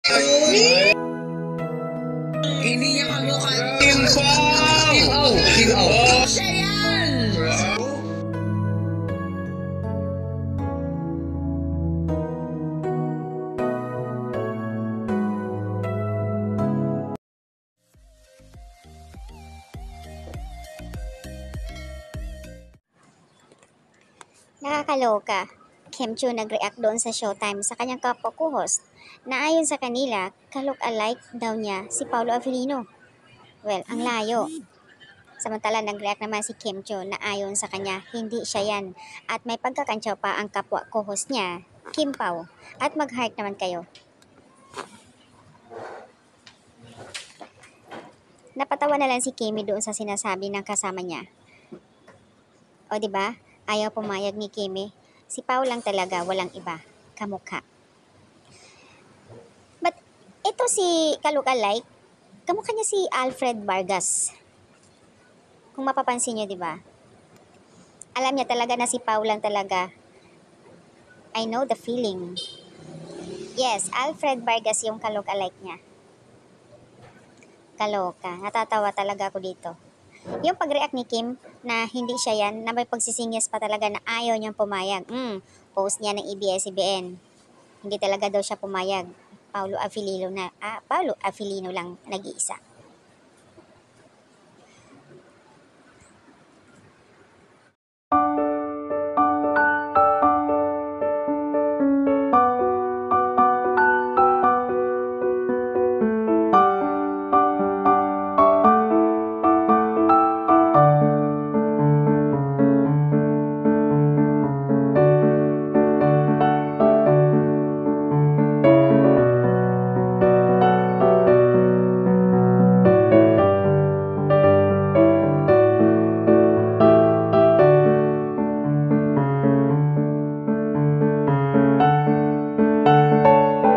Hindi niya kamukha. Kimpaw! Siya yan! Nakakaloka. Kim Chiu nag-react doon sa Showtime sa kanyang kapwa co-host na ayon sa kanila, ka-look-alike daw niya si Paolo Avellino. Well, ang layo. Samantala nag-react naman si Kim Chiu na ayon sa kanya, hindi siya yan. At may pagkakantsaw pa ang kapwa co-host niya, Kim Pao. At mag-heart naman kayo. Napatawa na lang si Kimi doon sa sinasabi ng kasama niya. O di ba? Ayaw pumayag ni Kimi. Si Pao lang talaga, walang iba. Kamukha. But ito si ka-look-alike, kamukha niya si Alfred Vargas. Kung mapapansin niyo, di ba? Alam niya talaga na si Pao lang talaga. I know the feeling. Yes, Alfred Vargas yung ka-look-alike niya. Kaloka. Natatawa talaga ako dito. Yung pag-react ni Kim na hindi siya yan, na may pagsisingis pa talaga na ayaw niyang pumayag. Post niya ng ABS-CBN. Hindi talaga daw siya pumayag. Paolo Avellino lang nag-iisa.